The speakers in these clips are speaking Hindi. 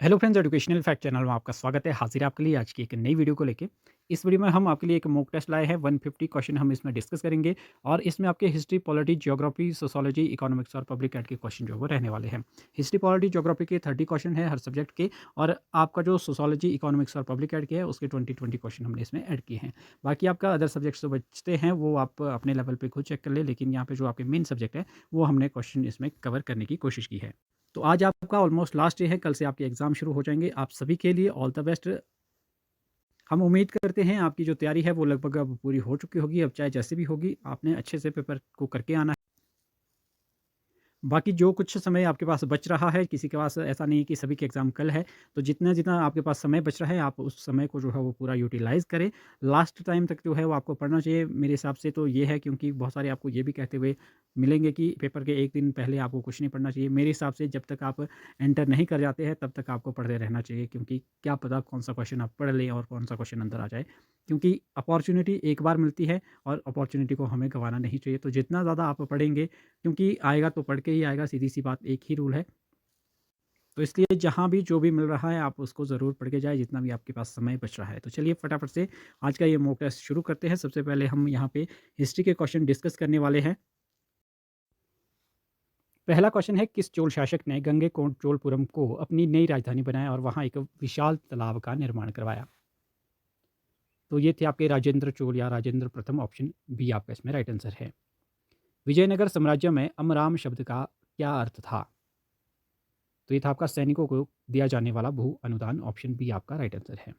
Hello friends, educational fact channel में आपका स्वागत है। हाजिर है आपके लिए आज की एक नई वीडियो को लेके। इस वीडियो में हम आपके लिए एक मॉक टेस्ट लाए हैं। 150 क्वेश्चन हम इसमें डिस्कस करेंगे और इसमें आपके history, polity, geography, sociology, economics और पब्लिक एड के क्वेश्चन जो है वो रहने वाले हैं। हिस्ट्री, पॉलिटी, ज्योग्राफी के 30 क्वेश्चन है हर सब्जेक्ट के, और आपका जो सोशियोलॉजी, इकोनॉमिक्स और पब्लिक एड के है उसके 20 क्वेश्चन हमने इसमें ऐड किए हैं। बाकी आपका अदर सब्जेक्ट्स जो बचते हैं वो आप अपने लेवल पर खुद चेक कर ले, लेकिन यहाँ पे जो आपके मेन सब्जेक्ट है वो हमने क्वेश्चन इसमें कवर करने की कोशिश की है। तो आज आपका ऑलमोस्ट लास्ट डे है, कल से आपके एग्ज़ाम शुरू हो जाएँगे। आप सभी के लिए ऑल द बेस्ट। हम उम्मीद करते हैं आपकी जो तैयारी है वो लगभग अब पूरी हो चुकी होगी। अब चाहे जैसे भी होगी, आपने अच्छे से पेपर को करके आना है। बाकी जो कुछ समय आपके पास बच रहा है, किसी के पास ऐसा नहीं है कि सभी के एग्ज़ाम कल है, तो जितना-जितना आपके पास समय बच रहा है, आप उस समय को जो है वो पूरा यूटिलाइज़ करें। लास्ट टाइम तक जो है वो आपको पढ़ना चाहिए। मेरे हिसाब से तो ये है, क्योंकि बहुत सारे आपको ये भी कहते हुए मिलेंगे कि पेपर के 1 दिन पहले आपको कुछ नहीं पढ़ना चाहिए। मेरे हिसाब से जब तक आप एंटर नहीं कर जाते हैं, तब तक आपको पढ़ते रहना चाहिए, क्योंकि क्या पता कौन-सा क्वेश्चन आप पढ़ लें और कौन-सा क्वेश्चन अंदर आ जाए। क्योंकि अपॉर्च्युनिटी एक बार मिलती है और अपॉर्च्युनिटी को हमें गँवाना नहीं चाहिए। तो जितना ज़्यादा आप पढ़ेंगे, क्योंकि आएगा तो पढ़ के ही आएगा, सीधी-सी बात, एक ही रूल है। तो इसलिए जहाँ भी जो भी मिल रहा है आप उसको ज़रूर पढ़ के जाएँ, जितना भी आपके पास समय बच रहा है। तो चलिए फटाफट से आज का ये मॉक टेस्ट शुरू करते हैं। सबसे पहले हम यहाँ पे हिस्ट्री के क्वेश्चन डिस्कस करने वाले हैं। पहला क्वेश्चन है, किस चोल शासक ने गंगैकोंडचोलपुरम को अपनी नई राजधानी बनाया और वहाँ एक विशाल तालाब का निर्माण करवाया? तो ये थे आपके राजेंद्र चोल या राजेंद्र प्रथम। ऑप्शन बी आपका इसमें राइट आंसर है। विजयनगर साम्राज्य में अमराम शब्द का क्या अर्थ था? तो ये था आपका सैनिकों को दिया जाने वाला भू अनुदान। ऑप्शन बी आपका राइट आंसर है।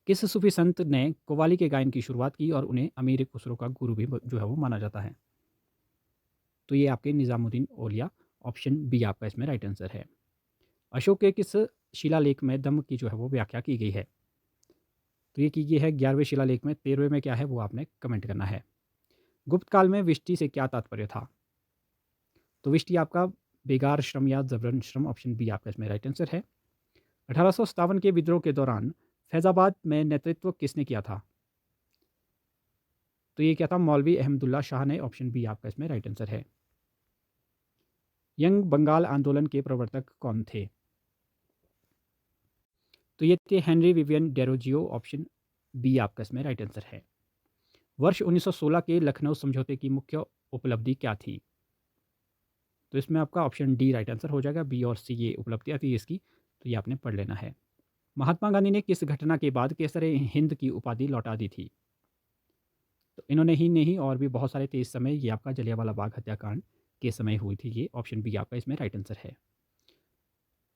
किस सूफी संत ने कव्वाली के गायन की शुरुआत की और उन्हें अमीर खुसरो का गुरु भी जो है वो माना जाता है? तो ये आपके निज़ामुद्दीन औलिया। ऑप्शन बी आपका इसमें राइट आंसर है। अशोक के किस शिलालेख में दम की जो है वो व्याख्या की गई है? तो ये की गई है 11वें शिलालेख में। 13वें में क्या है वो आपने कमेंट करना है। गुप्त काल में विष्टि से क्या तात्पर्य था? तो विष्टि आपका बेगार श्रम या जबरन श्रम। ऑप्शन बी आपका इसमें राइट आंसर है। 1857 के विद्रोह के दौरान फैज़ाबाद में नेतृत्व किसने किया था? तो ये क्या था? मौलवी अहमदुल्ला शाह ने। ऑप्शन बी आपका इसमें राइट आंसर है। यंग बंगाल आंदोलन के प्रवर्तक कौन थे? तो ये थे Henry Vivian Derozio. Option B आपका इसमें राइट आंसर है। वर्ष 1916 के लखनऊ समझौते की मुख्य उपलब्धि क्या थी? तो इसमें आपका ऑप्शन डी राइट आंसर हो जाएगा। बी और सी ये उपलब्धियाँ थी इसकी, तो ये आपने पढ़ लेना है। महात्मा गांधी ने किस घटना के बाद केसर हिंद की उपाधि लौटा दी थी? तो इन्होंने ही नहीं, और भी बहुत सारे थे इस समय। ये आपका जलियांवाला बाग हत्याकांड के समय हुई थी ये। ऑप्शन बी आपका इसमें राइट आंसर है।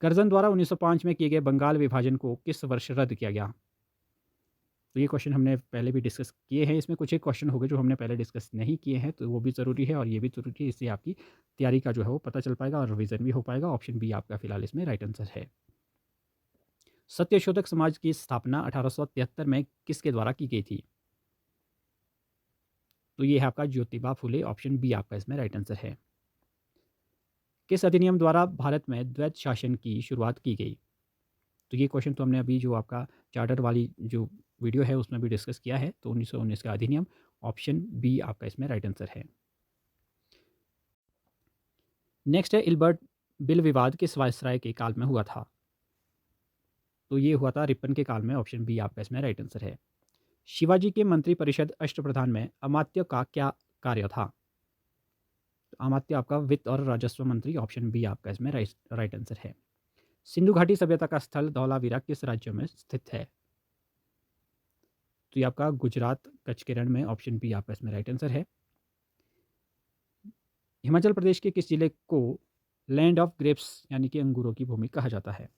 कर्जन द्वारा 1905 में किए गए बंगाल विभाजन को किस वर्ष रद्द किया गया? तो ये क्वेश्चन हमने पहले भी डिस्कस किए हैं। इसमें कुछ एक क्वेश्चन हो गए जो हमने पहले डिस्कस नहीं किए हैं, तो वो भी ज़रूरी है और ये भी ज़रूरी है। इससे आपकी तैयारी का जो है वो पता चल पाएगा और रिवीजन भी हो पाएगा। ऑप्शन बी आपका फिलहाल इसमें राइट आंसर है। सत्यशोधक समाज की स्थापना 1873 में किसके द्वारा की गई थी? तो ये है आपका ज्योतिबा फुले। ऑप्शन बी आपका इसमें राइट आंसर है। किस अधिनियम द्वारा भारत में द्वैत शासन की शुरुआत की गई? तो ये क्वेश्चन तो हमने अभी जो आपका चार्टर वाली जो वीडियो है उसमें भी डिस्कस किया है। तो 1919 का अधिनियम। ऑप्शन बी आपका इसमें राइट आंसर है। नेक्स्ट है, इल्बर्ट बिल विवाद किस वायसराय के काल में हुआ था? तो ये हुआ था रिपन के काल में। ऑप्शन बी आपका इसमें राइट आंसर है। शिवाजी के मंत्री परिषद अष्टप्रधान में अमात्य का क्या कार्य था? तो अमात्य आपका वित्त और राजस्व मंत्री। ऑप्शन बी आपका इसमें राइट आंसर है। सिंधु घाटी सभ्यता का स्थल धौलावीरा किस राज्य में स्थित है? तो ये आपका गुजरात कच्छ के रण में। ऑप्शन बी आपका इसमें राइट आंसर है। हिमाचल प्रदेश के किस जिले को लैंड ऑफ ग्रेप्स यानी कि अंगूरों की भूमि कहा जाता है?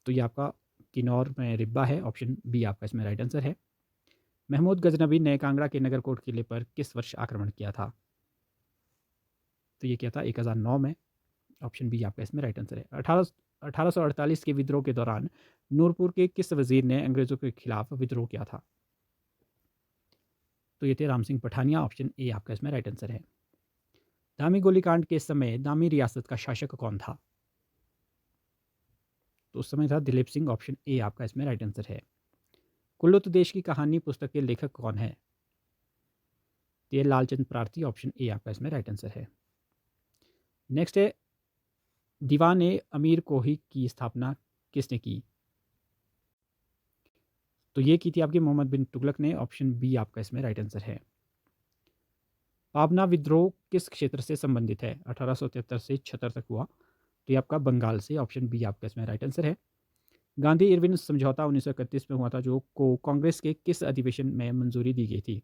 तो ये आपका किन्नौर में रिब्बा है। ऑप्शन बी आपका इसमें राइट आंसर है। महमूद गजनबी ने कांगड़ा के नगरकोट किले पर किस वर्ष आक्रमण किया था? तो ये क्या था? 1009 में। ऑप्शन बी आपका इसमें राइट आंसर है। 1848 के विद्रोह के दौरान नूरपुर के किस वजीर ने अंग्रेजों के खिलाफ विद्रोह किया था? तो ये थे राम सिंह पठानिया। ऑप्शन ए आपका इसमें राइट आंसर है। दामी गोलीकांड के समय दामी रियासत का शासक कौन था? तो उस समय था दिलीप सिंह। ऑप्शन ए आपका इसमें राइट आंसर है। कुल्लू देश की कहानी पुस्तक के लेखक कौन है? तो ये लालचंद प्रार्थी। ऑप्शन ए आपका इसमें राइट आंसर है। नेक्स्ट है, दीवान ए अमीर कोही की स्थापना किसने की? तो ये की थी आपकी मोहम्मद बिन तुगलक ने। ऑप्शन बी आपका इसमें राइट आंसर है। पाबना विद्रोह किस क्षेत्र से संबंधित है? 1873 से 76 तक हुआ। तो ये आपका बंगाल से। ऑप्शन बी आपका इसमें राइट आंसर है। गांधी इरविन समझौता 1931 में हुआ था, जो को कांग्रेस के किस अधिवेशन में मंजूरी दी गई थी?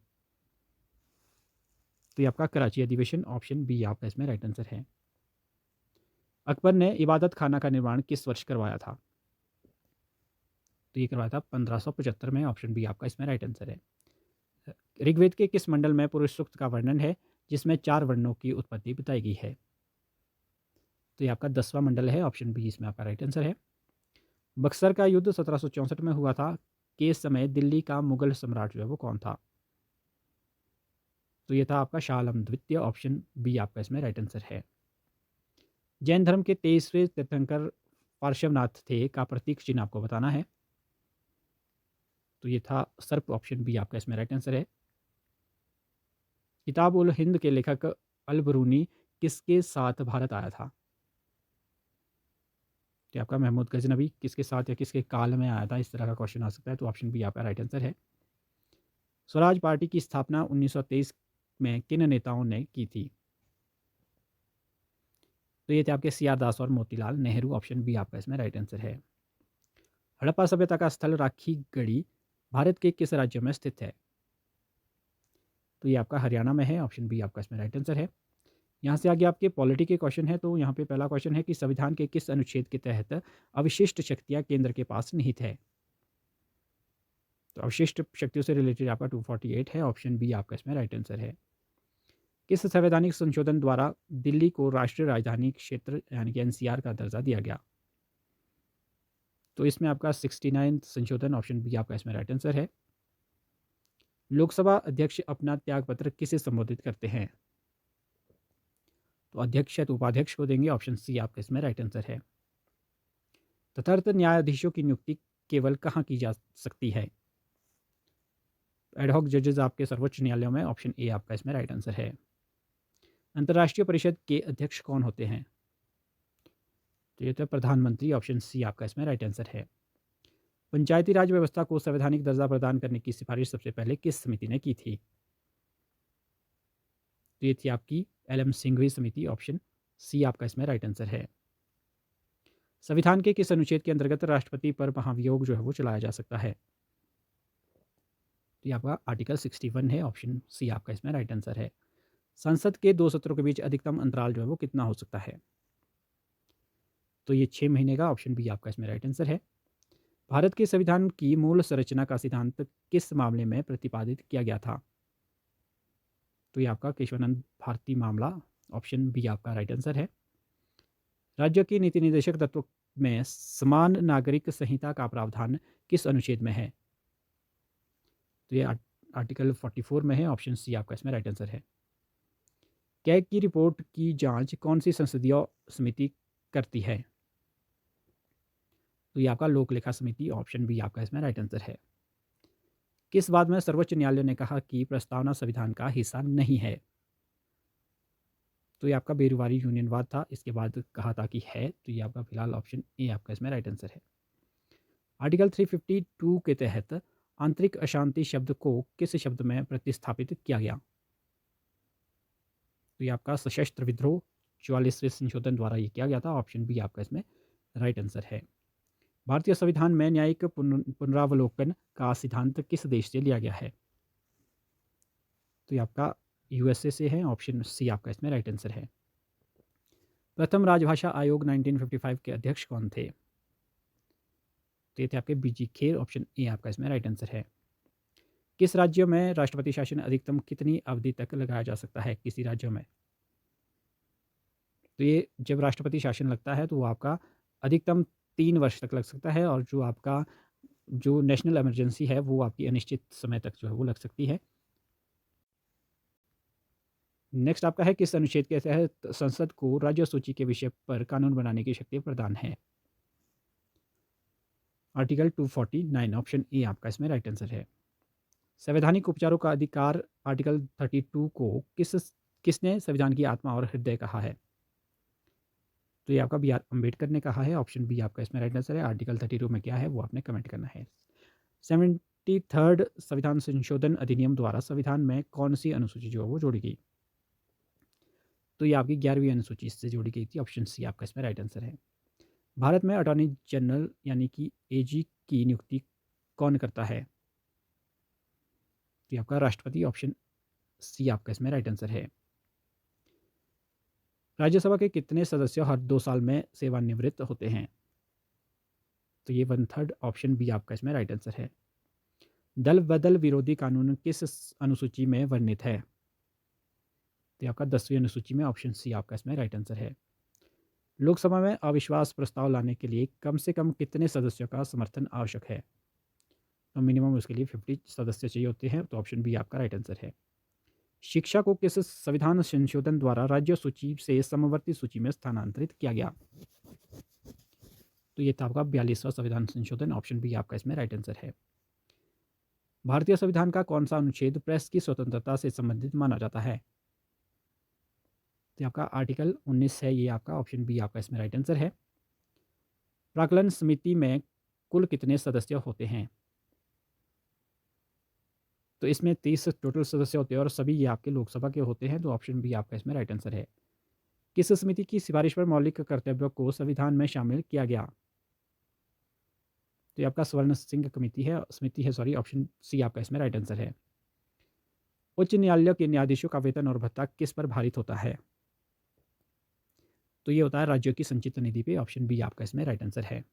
तो ये आपका कराची अधिवेशन। ऑप्शन बी आपका इसमें राइट आंसर है। अकबर ने इबादत खाना का निर्माण किस वर्ष करवाया था? तो ये करवाया था 1575 में। ऑप्शन बी आपका इसमें राइट आंसर है। ऋग्वेद के किस मंडल में पुरुष सूक्त का वर्णन है जिसमें 4 वर्णों की उत्पत्ति बताई गई है? तो ये आपका 10वां मंडल है। ऑप्शन बी इसमें आपका राइट आंसर है। बक्सर का युद्ध 1764 में हुआ था। के समय दिल्ली का मुगल सम्राट जो है वो कौन था? तो ये था आपका शाह आलम द्वितीय। ऑप्शन बी आपका इसमें राइट आंसर है। जैन धर्म के 23वें तीर्थंकर पार्श्वनाथ थे का प्रतीक चिन्ह आपको बताना है। तो ये था सर्प। ऑप्शन बी आपका इसमें राइट आंसर है। किताब उल हिंद के लेखक अल बरूनी किसके साथ भारत आया था? तो आपका महमूद गजनबी किसके साथ या किसके काल में आया था, इस तरह का क्वेश्चन आ सकता है। तो ऑप्शन बी आपका राइट आंसर है। स्वराज पार्टी की स्थापना 1923 में किन नेताओं ने की थी? तो ये थे आपके सी आर दास और मोतीलाल नेहरू। ऑप्शन बी आपका इसमें राइट आंसर है। हड़प्पा सभ्यता का स्थल राखी गढ़ी भारत के किस राज्य में स्थित है? तो ये आपका हरियाणा में है। ऑप्शन बी आपका इसमें राइट आंसर है। यहाँ से आगे आपके पॉलिटी के क्वेश्चन है। तो यहाँ पे पहला क्वेश्चन है कि संविधान के किस अनुच्छेद के तहत अवशिष्ट शक्तियाँ केंद्र के पास निहित है? तो अवशिष्ट शक्तियों से रिलेटेड आपका 248 है। ऑप्शन बी आपका इसमें राइट आंसर है। किस संवैधानिक संशोधन द्वारा दिल्ली को राष्ट्रीय राजधानी क्षेत्र यानी कि एनसीआर का दर्जा दिया गया? तो इसमें आपका 69 संशोधन। ऑप्शन बी आपका इसमें राइट आंसर है। लोकसभा अध्यक्ष अपना त्यागपत्र किसे संबोधित करते हैं? तो अध्यक्ष या तो उपाध्यक्ष को देंगे। ऑप्शन सी आपका इसमें राइट आंसर है। तदर्थ न्यायाधीशों की नियुक्ति केवल कहाँ की जा सकती है? एडहॉक जजेस आपके सर्वोच्च न्यायालयों में। ऑप्शन ए आपका इसमें राइट आंसर है। अंतर्राष्ट्रीय परिषद के अध्यक्ष कौन होते हैं? तो ये तो प्रधानमंत्री। ऑप्शन सी आपका इसमें राइट आंसर है। पंचायती राज व्यवस्था को संवैधानिक दर्जा प्रदान करने की सिफारिश सबसे पहले किस समिति ने की थी? तो ये थी आपकी एल.एम. सिंघवी समिति। ऑप्शन सी आपका इसमें राइट आंसर है। संविधान के किस अनुच्छेद के अंतर्गत राष्ट्रपति पर महाभियोग जो है वो चलाया जा सकता है? तो ये आपका आर्टिकल 61 है। ऑप्शन सी आपका इसमें राइट आंसर है। संसद के 2 सत्रों के बीच अधिकतम अंतराल जो है वो कितना हो सकता है? तो ये 6 महीने का। ऑप्शन बी आपका इसमें राइट आंसर है। भारत के संविधान की मूल संरचना का सिद्धांत किस मामले में प्रतिपादित किया गया था? तो ये आपका केशवानंद भारती मामला। ऑप्शन बी आपका राइट आंसर है। राज्य की नीति निर्देशक तत्व में समान नागरिक संहिता का प्रावधान किस अनुच्छेद में है? तो ये आर्टिकल 44 में है। ऑप्शन सी आपका इसमें राइट आंसर है। कैग की रिपोर्ट की जांच कौन सी संसदीय समिति करती है? तो ये आपका लोक लेखा समिति। ऑप्शन बी आपका इसमें राइट आंसर है। किस बात में सर्वोच्च न्यायालय ने कहा कि प्रस्तावना संविधान का हिस्सा नहीं है? तो ये आपका बेरुवारी यूनियनवाद था। इसके बाद कहा था कि है। तो ये आपका फिलहाल ऑप्शन ए आपका इसमें राइट आंसर है। आर्टिकल 352 के तहत आंतरिक अशांति शब्द को किस शब्द में प्रतिस्थापित किया गया? तो ये आपका सशस्त्र विद्रोह 44वें संशोधन द्वारा ये किया गया था। ऑप्शन बी आपका इसमें राइट आंसर है। भारतीय संविधान में न्यायिक पुनरावलोकन का सिद्धांत किस देश से लिया गया है? तो ये आपका यूएसए से है। ऑप्शन सी आपका इसमें राइट आंसर है। प्रथम राजभाषा आयोग 1955 के अध्यक्ष कौन थे? तो ये थे आपके बीजी खेर। ऑप्शन ए आपका इसमें राइट आंसर है। किस राज्य में राष्ट्रपति शासन अधिकतम कितनी अवधि तक लगाया जा सकता है किसी राज्य में? तो ये जब राष्ट्रपति शासन लगता है तो वो आपका अधिकतम 3 वर्ष तक लग सकता है, और जो आपका जो नेशनल इमरजेंसी है वो आपकी अनिश्चित समय तक जो है वो लग सकती है। नेक्स्ट आपका है किस अनुच्छेद के तहत संसद को राज्य सूची के विषय पर कानून बनाने की शक्ति प्रदान है? आर्टिकल 249। ऑप्शन ए आपका इसमें राइट आंसर है। संवैधानिक उपचारों का अधिकार आर्टिकल 32 को किसने संविधान की आत्मा और हृदय कहा है? तो ये आपका बी आर अम्बेडकर ने कहा है। ऑप्शन बी आपका इसमें राइट आंसर है। आर्टिकल 32 में क्या है वो आपने कमेंट करना है। 73rd संविधान संशोधन अधिनियम द्वारा संविधान में कौन सी अनुसूची जो है वो जोड़ी गई? तो ये आपकी 11वीं अनुसूची इससे जोड़ी गई थी। ऑप्शन सी आपका इसमें राइट आंसर है। भारत में अटॉर्नी जनरल यानी कि एजी की नियुक्ति कौन करता है? तो ये आपका राष्ट्रपति। ऑप्शन सी आपका इसमें राइट आंसर है। राज्यसभा के कितने सदस्य हर 2 साल में सेवानिवृत्त होते हैं? तो ये 1/3। ऑप्शन बी आपका इसमें राइट आंसर है। दल बदल विरोधी कानून किस अनुसूची में वर्णित है? तो ये आपका 10वीं अनुसूची में। ऑप्शन सी आपका इसमें राइट आंसर है। लोकसभा में अविश्वास प्रस्ताव लाने के लिए कम से कम कितने सदस्यों का समर्थन आवश्यक है? तो मिनिमम उसके लिए 50 सदस्य चाहिए होते हैं। तो ऑप्शन बी आपका राइट आंसर है। शिक्षा को किस संविधान संशोधन द्वारा राज्य सूची से समवर्ती सूची में स्थानांतरित किया गया? तो ये था आपका 42वां संविधान संशोधन। ऑप्शन बी आपका इसमें राइट आंसर है। भारतीय संविधान का कौन सा अनुच्छेद प्रेस की स्वतंत्रता से संबंधित माना जाता है? तो आपका आर्टिकल 19 है। ये आपका ऑप्शन बी आपका इसमें राइट आंसर है। प्राक्कलन समिति में कुल कितने सदस्य होते हैं? तो इसमें 30 टोटल सदस्य होते हैं और सभी ये आपके लोकसभा के होते हैं। तो ऑप्शन बी आपका इसमें राइट आंसर है। किस समिति की सिफारिश पर मौलिक कर्तव्यों को संविधान में शामिल किया गया? तो ये आपका स्वर्ण सिंह समिति है सॉरी। ऑप्शन सी आपका इसमें राइट आंसर है। उच्च न्यायालय के न्यायाधीशों का वेतन और भत्ता किस पर भारित होता है? तो ये होता है राज्यों की संचित निधि पे। ऑप्शन बी आपका इसमें राइट आंसर है।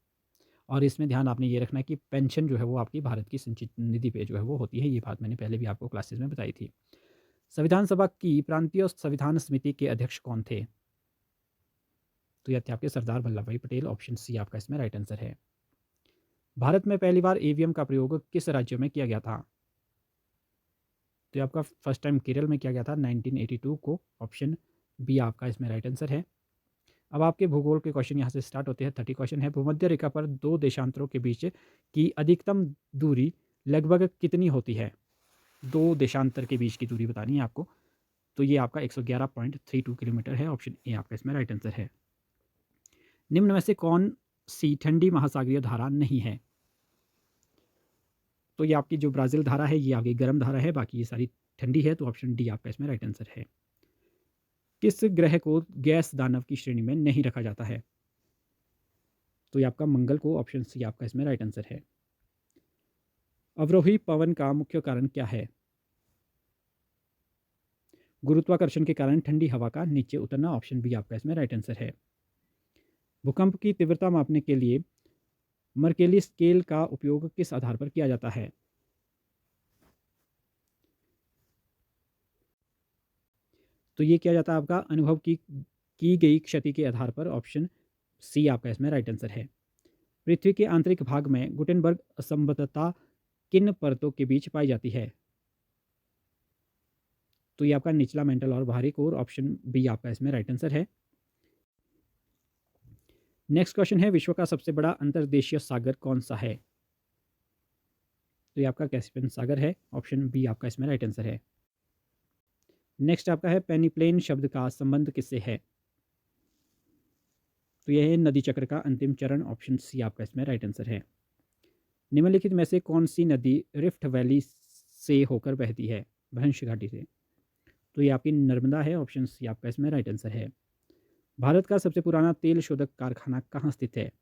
और इसमें ध्यान आपने ये रखना है कि पेंशन जो है वो आपकी भारत की संचित निधि पे जो है वो होती है। ये बात मैंने पहले भी आपको क्लासेस में बताई थी। संविधान सभा की प्रांतीय संविधान समिति के अध्यक्ष कौन थे? तो ये थे आपके सरदार वल्लभ भाई पटेल। ऑप्शन सी आपका इसमें राइट आंसर है। भारत में पहली बार ईवीएम का प्रयोग किस राज्य में किया गया था? तो ये आपका फर्स्ट टाइम केरल में किया गया था 1982 को। ऑप्शन बी आपका इसमें राइट आंसर है। अब आपके भूगोल के क्वेश्चन यहाँ से स्टार्ट होते हैं। 30 क्वेश्चन है। भूमध्य रेखा पर 2 देशांतरों के बीच की अधिकतम दूरी लगभग कितनी होती है? 2 देशांतर के बीच की दूरी बतानी है आपको। तो ये आपका 111.32 किलोमीटर है। ऑप्शन ए आपका इसमें राइट आंसर है। निम्न में से कौन सी ठंडी महासागरीय धारा नहीं है? तो ये आपकी जो ब्राज़ील धारा है ये आपकी गर्म धारा है, बाकी ये सारी ठंडी है। तो ऑप्शन डी आपका इसमें राइट आंसर है। किस ग्रह को गैस दानव की श्रेणी में नहीं रखा जाता है? तो ये आपका मंगल को। ऑप्शन सी आपका इसमें राइट आंसर है। अवरोही पवन का मुख्य कारण क्या है? गुरुत्वाकर्षण के कारण ठंडी हवा का नीचे उतरना। ऑप्शन बी आपका इसमें राइट आंसर है। भूकंप की तीव्रता मापने के लिए मर्केली स्केल का उपयोग किस आधार पर किया जाता है? तो ये किया जाता है आपका अनुभव की गई क्षति के आधार पर। ऑप्शन सी आपका इसमें राइट आंसर है। पृथ्वी के आंतरिक भाग में गुटेनबर्ग असंबद्धता किन परतों के बीच पाई जाती है? तो ये आपका निचला मेंटल और बाहरी कोर। ऑप्शन बी आपका इसमें राइट आंसर है। नेक्स्ट क्वेश्चन है, विश्व का सबसे बड़ा अंतर्देशीय सागर कौन सा है? तो ये आपका कैस्पियन सागर है। ऑप्शन बी आपका इसमें राइट आंसर है। नेक्स्ट आपका है, पेनिप्लेन शब्द का संबंध किससे है? तो यह है नदी चक्र का अंतिम चरण। ऑप्शन सी आपका इसमें राइट आंसर है। निम्नलिखित में से कौन सी नदी रिफ्ट वैली से होकर बहती है, भंश घाटी से? तो ये आपकी नर्मदा है। ऑप्शन सी आपका इसमें राइट आंसर है। भारत का सबसे पुराना तेल शोधक कारखाना कहाँ स्थित है?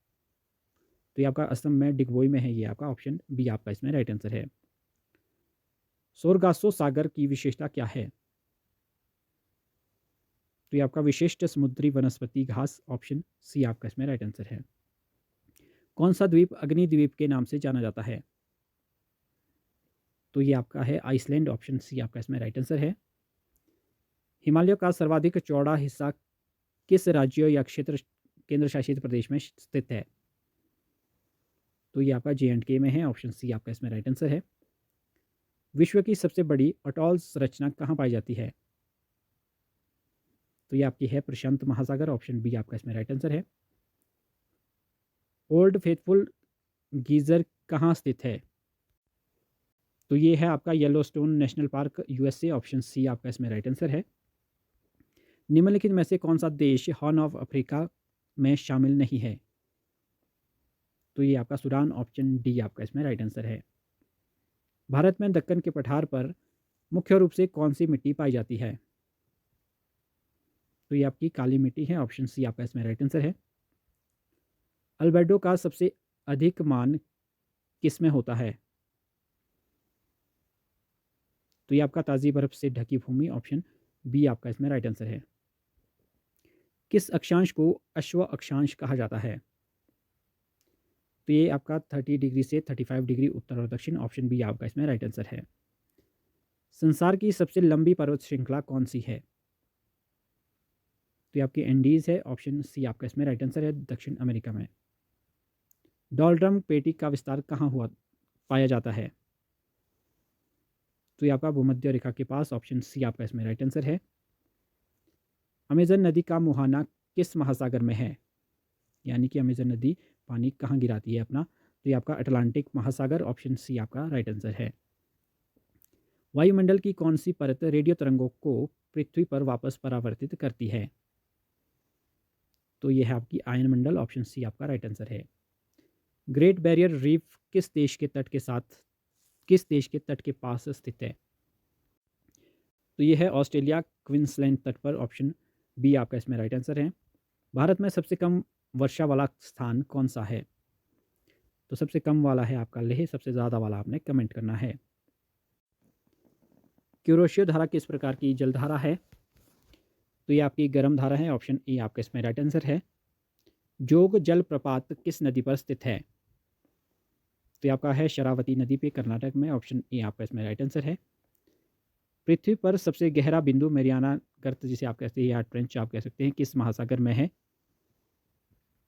तो ये आपका असम में डिगबोई में है। ये आपका ऑप्शन बी आपका इसमें राइट आंसर है। सोरगासो सागर की विशेषता क्या है? तो ये आपका विशिष्ट समुद्री वनस्पति घास। ऑप्शन सी आपका इसमें राइट आंसर है। कौन सा द्वीप अग्नि द्वीप के नाम से जाना जाता है? तो ये आपका है आइसलैंड। ऑप्शन सी आपका इसमें राइट आंसर है। हिमालय का सर्वाधिक चौड़ा हिस्सा किस राज्य या क्षेत्र केंद्र शासित प्रदेश में स्थित है? तो ये आपका J&K में है। ऑप्शन सी आपका इसमें राइट आंसर है। विश्व की सबसे बड़ी अटॉल संरचना कहाँ पाई जाती है? तो ये आपकी है प्रशांत महासागर। ऑप्शन बी आपका इसमें राइट आंसर है। ओल्ड फेथफुल गीजर कहाँ स्थित है? तो ये है आपका Yellowstone national park, USA। Option C आपका इसमें राइट आंसर है। निम्नलिखित में से कौन सा देश हॉर्न ऑफ अफ्रीका में शामिल नहीं है? तो ये आपका सूडान, ऑप्शन डी आपका इसमें राइट आंसर है। भारत में दक्कन के पठार पर मुख्य रूप से कौन सी मिट्टी पाई जाती है? तो ये आपकी काली मिट्टी है, ऑप्शन सी आपका इसमें राइट आंसर है। अल्बेडो का सबसे अधिक मान किस में होता है? तो ये आपका ताज़ी बर्फ से ढकी भूमि, ऑप्शन बी आपका इसमें राइट आंसर है। किस अक्षांश को अश्व अक्षांश कहा जाता है? तो ये आपका 30 डिग्री से 35 डिग्री उत्तर और दक्षिण, ऑप्शन बी आपका इसमें राइट आंसर है। संसार की सबसे लंबी पर्वत श्रृंखला कौन सी है? तो ये आपकी एंडीज है, ऑप्शन सी आपका इसमें राइट आंसर है, दक्षिण अमेरिका में। डॉलड्रम पेटी का विस्तार कहाँ हुआ पाया जाता है? तो ये आपका भूमध्य रेखा के पास, ऑप्शन सी आपका इसमें राइट आंसर है। अमेजन नदी का मुहाना किस महासागर में है? यानी कि अमेजन नदी पानी कहाँ गिराती है अपना? तो ये आपका अटलांटिक महासागर, ऑप्शन सी आपका राइट आंसर है। वायुमंडल की कौन सी परत रेडियो तरंगों को पृथ्वी पर वापस परावर्तित करती है? तो ये है आपकी आयन मंडल, ऑप्शन सी आपका राइट आंसर है। ग्रेट बैरियर रीफ किस देश के तट के पास स्थित है? तो ये है ऑस्ट्रेलिया, क्वींसलैंड तट पर, ऑप्शन बी आपका इसमें राइट आंसर है। भारत में सबसे कम वर्षा वाला स्थान कौन सा है? तो सबसे कम वाला है आपका लेह, सबसे ज़्यादा वाला आपने कमेंट करना है। क्यूरोशियो धारा किस प्रकार की जलधारा है? तो ये आपकी गर्म धारा है, ऑप्शन ए आपका इसमें राइट आंसर है। जोग जलप्रपात किस नदी पर स्थित है? तो ये आपका है शरावती नदी पे, कर्नाटक में, ऑप्शन ए आपका इसमें राइट आंसर है। पृथ्वी पर सबसे गहरा बिंदु मेरियाना गर्त, जिसे आप कहते हैं या ट्रेंच आप कह सकते हैं, किस महासागर में है?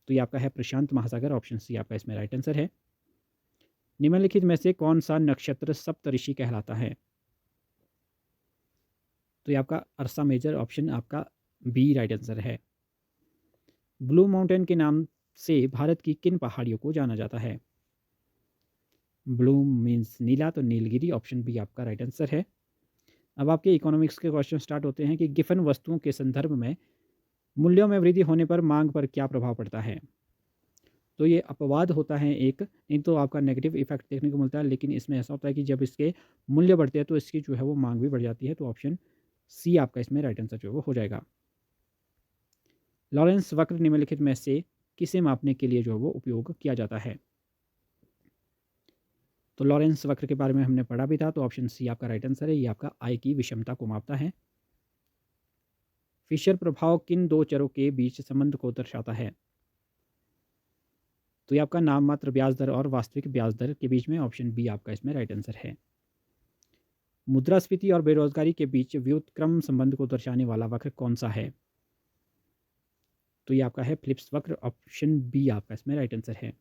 तो ये आपका है प्रशांत महासागर, ऑप्शन सी आपका इसमें राइट आंसर है। निम्नलिखित में से कौन सा नक्षत्र सप्तऋषि कहलाता है? तो ये आपका अर्सा मेजर, ऑप्शन आपका बी राइट आंसर है। ब्लू माउंटेन के नाम से भारत की किन पहाड़ियों को जाना जाता है? ब्लू मीन्स नीला, तो नीलगिरी, ऑप्शन बी आपका राइट आंसर है। अब आपके इकोनॉमिक्स के क्वेश्चन स्टार्ट होते हैं कि गिफन वस्तुओं के संदर्भ में मूल्यों में वृद्धि होने पर मांग पर क्या प्रभाव पड़ता है? तो ये अपवाद होता है एक तो आपका नेगेटिव इफेक्ट देखने को मिलता है, लेकिन इसमें ऐसा होता है कि जब इसके मूल्य बढ़ते हैं तो इसकी जो है वो मांग भी बढ़ जाती है, तो ऑप्शन सी आपका इसमें राइट आंसर जो है वो हो जाएगा। लॉरेंस वक्र निम्नलिखित में से किसे मापने के लिए जो है वो उपयोग किया जाता है? तो लॉरेंस वक्र के बारे में हमने पढ़ा भी था, तो ऑप्शन सी आपका राइट आंसर है। ये आपका आय की विषमता को मापता है। फिशर प्रभाव किन दो चरों के बीच संबंध को दर्शाता है? तो ये आपका नाम मात्र ब्याज दर और वास्तविक ब्याज दर के बीच में, ऑप्शन बी आपका इसमें राइट आंसर है। मुद्रास्फीति और बेरोजगारी के बीच व्युत्क्रम संबंध को दर्शाने वाला वक्र कौन सा है? तो ये आपका है फिलिप्स वक्र, ऑप्शन बी आपका इसमें राइट आंसर है।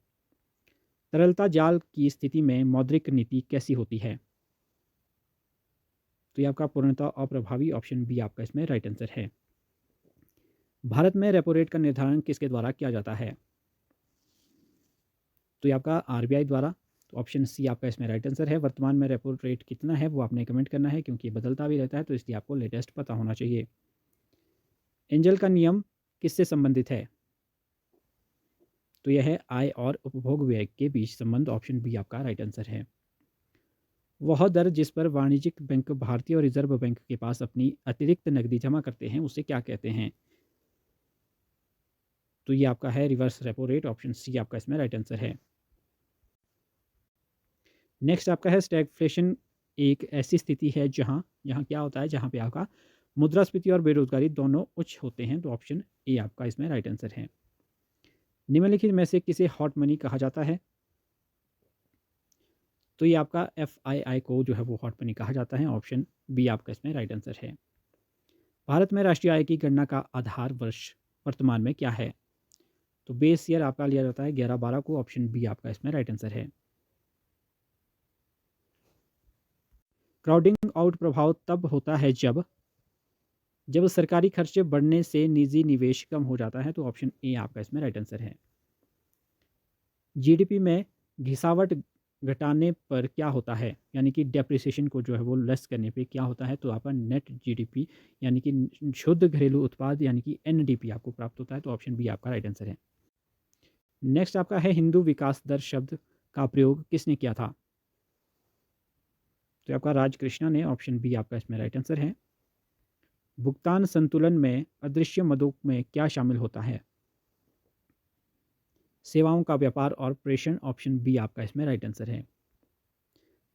तरलता जाल की स्थिति में मौद्रिक नीति कैसी होती है? तो ये आपका पूर्णतः अप्रभावी, ऑप्शन बी आपका इसमें राइट आंसर है। भारत में रेपो रेट का निर्धारण किसके द्वारा किया जाता है? तो ये आपका आरबीआई द्वारा, तो ऑप्शन सी आपका इसमें राइट आंसर है। वर्तमान में रेपो रेट कितना है वो आपने कमेंट करना है, क्योंकि बदलता भी रहता है, तो इसलिए आपको लेटेस्ट पता होना चाहिए। एंजल का नियम किससे संबंधित है? तो यह है आय और उपभोग व्यय के बीच संबंध, ऑप्शन बी आपका राइट आंसर है। वह दर जिस पर वाणिज्यिक बैंक भारतीय और रिजर्व बैंक के पास अपनी अतिरिक्त नकदी जमा करते हैं उसे क्या कहते हैं? तो ये आपका है reverse repo rate, option C आपका इसमें राइट आंसर है। नेक्स्ट आपका है स्टैगफ्लेशन एक ऐसी स्थिति है जहाँ यहाँ क्या होता है, जहाँ पे आपका मुद्रास्फीति और बेरोजगारी दोनों उच्च होते हैं, तो ऑप्शन ए आपका इसमें राइट आंसर है। निम्नलिखित में से किसे हॉट मनी कहा जाता है? तो ये आपका FII को जो है वो हॉट मनी कहा जाता है, ऑप्शन बी आपका इसमें राइट आंसर है। भारत में राष्ट्रीय आय की गणना का आधार वर्ष वर्तमान में क्या है? तो बेस ईयर आपका लिया जाता है 11-12 को, ऑप्शन बी आपका इसमें राइट आंसर है। क्राउडिंग आउट प्रभाव तब होता है जब सरकारी खर्चे बढ़ने से निजी निवेश कम हो जाता है, तो ऑप्शन ए आपका इसमें राइट आंसर है। जीडीपी में घिसावट घटाने पर क्या होता है, यानी कि डेप्रिसिएशन को जो है वो लेस करने पे क्या होता है, तो आपका नेट जीडीपी यानी कि शुद्ध घरेलू उत्पाद यानी कि एनडीपी आपको प्राप्त होता है। तो ऑप्शन बी आपका राइट आंसर है। नेक्स्ट आपका है हिंदू विकास दर शब्द का प्रयोग किसने किया था? तो आपका राजकृष्णा ने, ऑप्शन बी आपका इसमें राइट आंसर है। भुगतान संतुलन में अदृश्य मदों में क्या शामिल होता है? सेवाओं का व्यापार और प्रेषण, ऑप्शन बी आपका इसमें राइट आंसर है।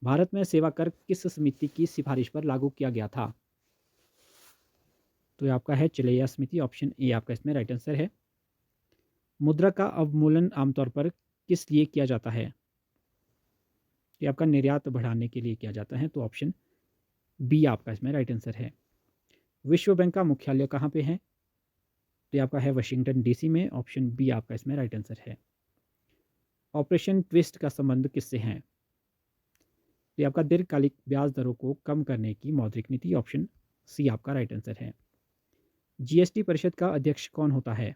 भारत में सेवा कर किस समिति की सिफारिश पर लागू किया गया था? तो ये आपका है चलेया समिति, ऑप्शन ए आपका इसमें राइट आंसर है। मुद्रा का अवमूल्यन आमतौर पर किस लिए किया जाता है? ये आपका निर्यात बढ़ाने के लिए किया जाता है। तो ऑप्शन बी आपका इसमें राइट आंसर है। विश्व बैंक का मुख्यालय कहाँ पे है? तो ये आपका है वाशिंगटन डीसी में, ऑप्शन बी आपका इसमें राइट आंसर है। ऑपरेशन ट्विस्ट का संबंध किससे है? तो ये आपका दीर्घकालिक ब्याज दरों को कम करने की मौद्रिक नीति, ऑप्शन सी आपका राइट आंसर है। जीएसटी परिषद का अध्यक्ष कौन होता है?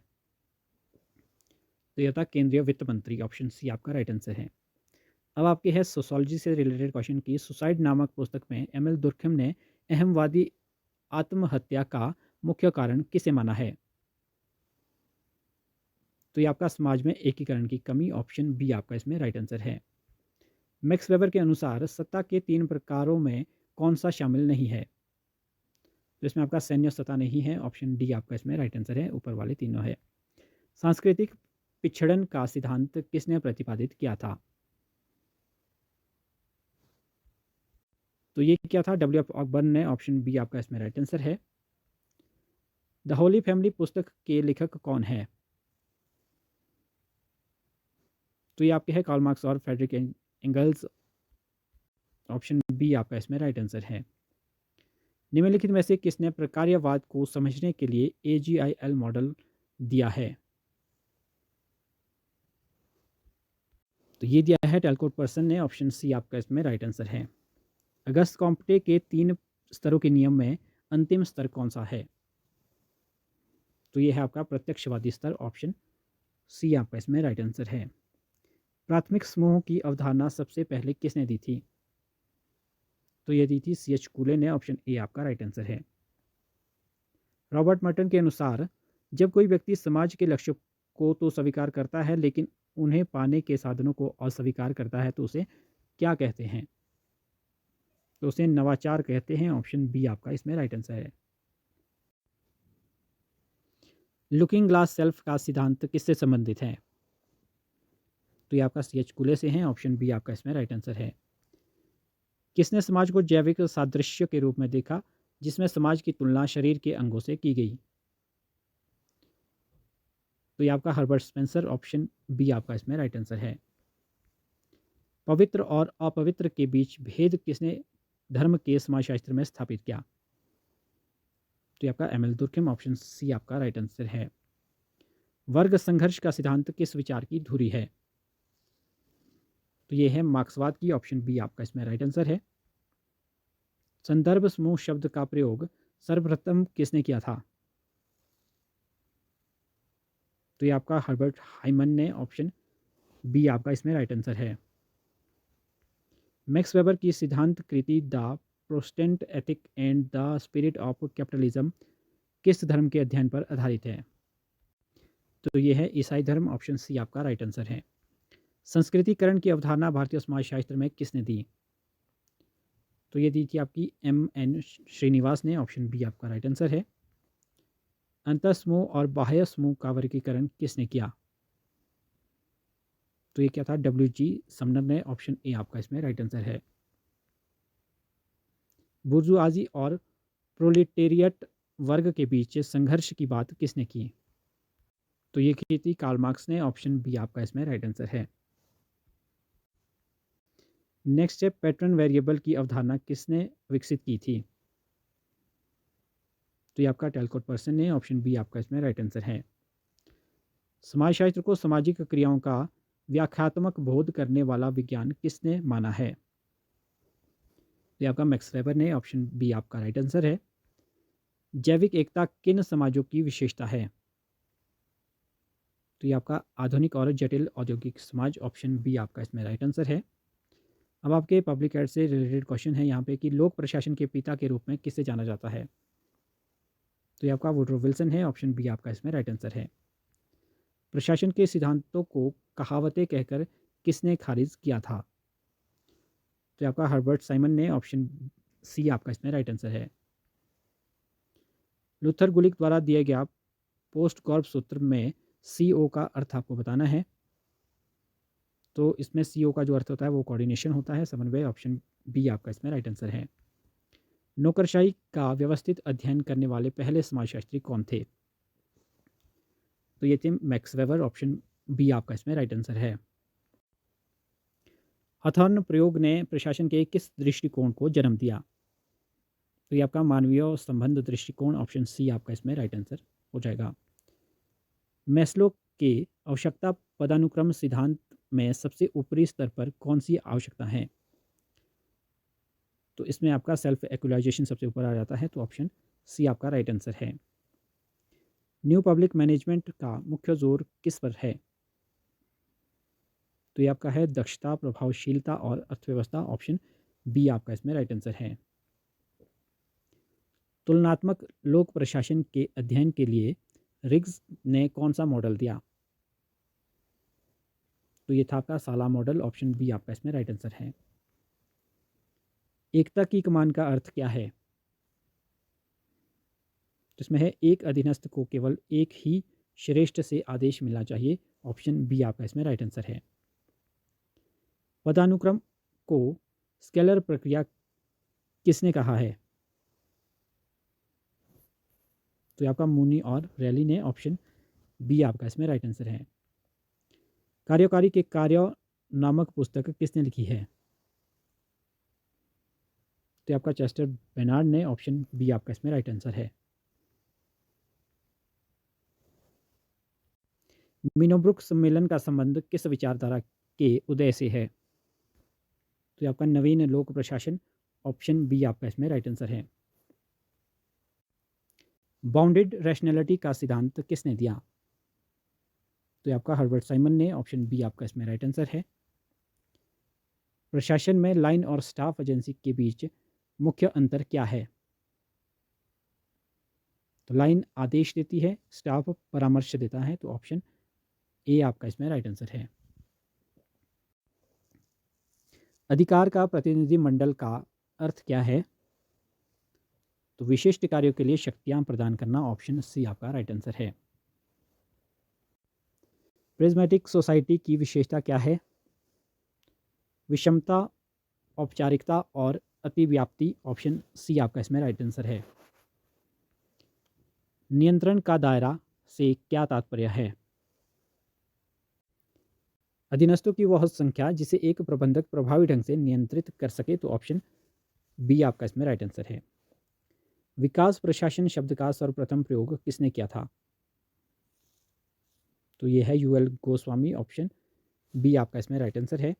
तो यह था केंद्रीय वित्त मंत्री, ऑप्शन सी आपका राइट आंसर है। अब आपके है सोशोलॉजी से रिलेटेड क्वेश्चन की। सुसाइड नामक पुस्तक में एमएल दुर्खिम ने अहमवादी आत्महत्या का मुख्य कारण किसे माना है? तो ये आपका समाज में एकीकरण की कमी, ऑप्शन बी आपका इसमें राइट आंसर है। मैक्स वेबर के अनुसार सत्ता के 3 प्रकारों में कौन सा शामिल नहीं है? तो इसमें आपका सैन्य सत्ता नहीं है, ऑप्शन डी आपका इसमें राइट आंसर है। ऊपर वाले तीनों है। सांस्कृतिक पिछड़न का सिद्धांत किसने प्रतिपादित किया था? तो ये क्या था? डब्ल्यू एफ अकबर ने, ऑप्शन बी आपका इसमें राइट आंसर है। द होली फैमिली पुस्तक के लेखक कौन है? तो ये आपके है कार्ल मार्क्स और फ्रेडरिक एंगल्स, ऑप्शन बी आपका इसमें राइट आंसर है। निम्नलिखित में से किसने प्रकार्यवाद को समझने के लिए एजीआईएल मॉडल दिया है? तो ये दिया है टेलकोट पर्सन ने, ऑप्शन सी आपका इसमें राइट आंसर है। अगस्त कॉम्पटे के 3 स्तरों के नियम में अंतिम स्तर कौन सा है? तो ये है आपका प्रत्यक्षवादी स्तर, ऑप्शन सी आपका इसमें राइट आंसर है। प्राथमिक समूहों की अवधारणा सबसे पहले किसने दी थी? तो ये दी थी सीएच कूले ने, ऑप्शन ए आपका राइट आंसर है। रॉबर्ट मर्टन के अनुसार जब कोई व्यक्ति समाज के लक्ष्य को तो स्वीकार करता है लेकिन उन्हें पाने के साधनों को अस्वीकार करता है तो उसे क्या कहते हैं? तो उसे नवाचार कहते हैं, ऑप्शन बी आपका इसमें राइट आंसर है। लुकिंग ग्लास सेल्फ का सिद्धांत किससे संबंधित है? तो ये आपका सीएच कूले से है, ऑप्शन बी आपका इसमें राइट आंसर है। किसने समाज को जैविक सादृश्य के रूप में देखा जिसमें समाज की तुलना शरीर के अंगों से की गई? तो ये आपका हर्बर्ट स्पेंसर, ऑप्शन बी आपका इसमें राइट आंसर है। पवित्र और अपवित्र के बीच भेद किसने धर्म के समाजशास्त्र में स्थापित किया? तो ये आपका एमएल दुर्खिम, ऑप्शन सी आपका राइट आंसर है। वर्ग संघर्ष का सिद्धांत किस विचार की धुरी है? तो ये है मार्क्सवाद की, ऑप्शन बी आपका इसमें राइट आंसर है। संदर्भ समूह शब्द का प्रयोग सर्वप्रथम किसने किया था? तो ये आपका हर्बर्ट हाइमन ने, ऑप्शन बी आपका इसमें राइट आंसर है। मैक्स वेबर की सिद्धांत कृति the Protestant ethic and the spirit of capitalism किस धर्म के अध्ययन पर आधारित है? तो ये है ईसाई धर्म, ऑप्शन सी आपका राइट आंसर है। संस्कृतिकरण की अवधारणा भारतीय समाजशास्त्र में किसने दी? तो ये दी थी आपकी एम.एन. श्रीनिवास ने, ऑप्शन बी आपका राइट आंसर है। अंतःसमूह और बाह्य समूह का वर्गीकरण किसने किया? तो ये क्या था? डब्ल्यू.जी. समनर ने, ऑप्शन ए आपका इसमें राइट आंसर है। बुर्जुआजी और प्रोलेटेरिएट वर्ग के बीच संघर्ष की बात किसने की? तो ये की थी कार्ल मार्क्स ने, ऑप्शन बी आपका इसमें राइट आंसर है। नेक्स्ट है पैटर्न वेरिएबल की अवधारणा किसने विकसित की थी? तो ये आपका टेलकोट पर्सन ने, ऑप्शन बी आपका इसमें राइट आंसर है। समाजशास्त्र को सामाजिक क्रियाओं का व्याख्यात्मक बोध करने वाला विज्ञान किसने माना है? ये आपका मैक्स वेबर ने, ऑप्शन बी आपका राइट आंसर है। जैविक एकता किन समाजों की विशेषता है? तो ये आपका आधुनिक और जटिल औद्योगिक समाज, ऑप्शन बी आपका इसमें राइट आंसर है। अब आपके पब्लिक एड से रिलेटेड क्वेश्चन है यहाँ पे कि लोक प्रशासन के पिता के रूप में किसे जाना जाता है? तो ये आपका वुडरो विल्सन है, ऑप्शन बी आपका इसमें राइट आंसर है। प्रशासन के सिद्धांतों को कहावतें कहकर किसने खारिज किया था? तो ये आपका हर्बर्ट साइमन ने, ऑप्शन सी आपका इसमें राइट आंसर है। लूथर गुलिक द्वारा दिया गया पोस्ट गॉर्ब सूत्र में CO का अर्थ आपको बताना है। तो इसमें CO का जो अर्थ होता है वो कोऑर्डिनेशन होता है, समन्वय, ऑप्शन बी आपका इसमें राइट आंसर है। नौकरशाही का व्यवस्थित अध्ययन करने वाले पहले समाजशास्त्री कौन थे? तो ये थे मैक्स वेबर, ऑप्शन बी आपका इसमें राइट आंसर है। हथॉर्न प्रयोग ने प्रशासन के किस दृष्टिकोण को जन्म दिया? तो ये आपका मानवीय संबंध दृष्टिकोण, ऑप्शन सी आपका इसमें राइट आंसर हो जाएगा। मैस्लो के आवश्यकता पदानुक्रम सिद्धांत में सबसे ऊपरी स्तर पर कौन सी आवश्यकता है? तो इसमें आपका सेल्फ एक्चुअलाइजेशन सबसे ऊपर आ जाता है, तो ऑप्शन सी आपका राइट आंसर है। न्यू पब्लिक मैनेजमेंट का मुख्य जोर किस पर है? तो ये आपका है दक्षता, प्रभावशीलता और अर्थव्यवस्था, ऑप्शन बी आपका इसमें राइट आंसर है। तुलनात्मक लोक प्रशासन के अध्ययन के लिए रिग्स ने कौन सा मॉडल दिया? तो ये था आपका साला मॉडल, ऑप्शन बी आपका इसमें राइट आंसर है। एकता की कमान का अर्थ क्या है? तो इसमें है एक अधीनस्थ को केवल एक ही श्रेष्ठ से आदेश मिलना चाहिए, ऑप्शन बी आपका इसमें राइट आंसर है। पदानुक्रम को स्केलर प्रक्रिया किसने कहा है? तो ये आपका मूनी और रैली ने, ऑप्शन बी आपका इसमें राइट आंसर है। कार्यकारी के कार्य नामक पुस्तक किसने लिखी है? तो ये आपका चेस्टर बेनार्ड ने, ऑप्शन बी आपका इसमें राइट आंसर है। मिनोब्रुक सम्मेलन का संबंध किस विचारधारा के उदय से है? तो ये आपका नवीन लोक प्रशासन, ऑप्शन बी आपका इसमें राइट आंसर है। बाउंडेड रैशनैलिटी का सिद्धांत किसने दिया? तो ये आपका हर्बर्ट साइमन ने, ऑप्शन बी आपका इसमें राइट आंसर है। प्रशासन में लाइन और स्टाफ एजेंसी के बीच मुख्य अंतर क्या है? तो लाइन आदेश देती है, स्टाफ परामर्श देता है, तो ऑप्शन ए आपका इसमें राइट आंसर है। अधिकार का प्रतिनिधि मंडल का अर्थ क्या है? तो विशिष्ट कार्यों के लिए शक्तियां प्रदान करना, ऑप्शन सी आपका राइट आंसर है। प्रिज्मेटिक सोसाइटी की विशेषता क्या है? विषमता, औपचारिकता और अतिव्याप्ति, ऑप्शन सी आपका इसमें राइट आंसर है। नियंत्रण का दायरा से क्या तात्पर्य है? अधीनस्थों की वह संख्या जिसे एक प्रबंधक प्रभावी ढंग से नियंत्रित कर सके, तो ऑप्शन बी आपका इसमें राइट आंसर है। विकास प्रशासन शब्द का सर्वप्रथम प्रयोग किसने किया था? तो ये है UL गोस्वामी, ऑप्शन बी आपका इसमें राइट आंसर है।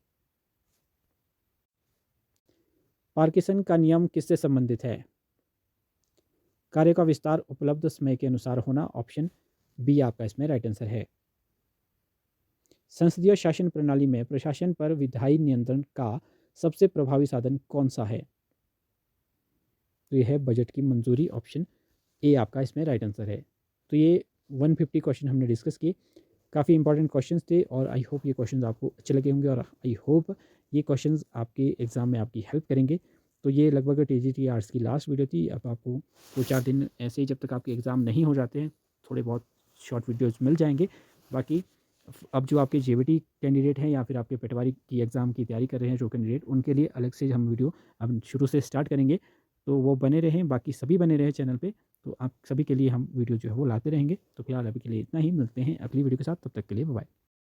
पार्किंसन का नियम किससे संबंधित है? कार्य का विस्तार उपलब्ध समय के अनुसार होना, ऑप्शन बी आपका इसमें राइट आंसर है। संसदीय शासन प्रणाली में प्रशासन पर विधायी नियंत्रण का सबसे प्रभावी साधन कौन सा है? तो ये है बजट की मंजूरी, ऑप्शन ए आपका इसमें राइट आंसर है। तो ये 150 क्वेश्चन हमने डिस्कस किए, काफ़ी इंपॉर्टेंट क्वेश्चंस थे और आई होप ये क्वेश्चंस आपको अच्छे लगे होंगे और आई होप ये क्वेश्चंस आपके एग्ज़ाम में आपकी हेल्प करेंगे। तो ये लगभग TGT आर्ट्स की लास्ट वीडियो थी। अब आपको 2-4 दिन ऐसे ही, जब तक आपके एग्ज़ाम नहीं हो जाते हैं, थोड़े बहुत शॉर्ट वीडियोज़ मिल जाएंगे। बाकी अब जो आपके JBT कैंडिडेट हैं या फिर आपके पटवारी की एग्ज़ाम की तैयारी कर रहे हैं जो कैंडिडेट, उनके लिए अलग से हम वीडियो अब शुरू से स्टार्ट करेंगे, तो वो बने रहें, बाकी सभी बने रहें चैनल पे, तो आप सभी के लिए हम वीडियो जो है वो लाते रहेंगे। तो फिलहाल अभी के लिए इतना ही, मिलते हैं अगली वीडियो के साथ, तब तक के लिए बाय।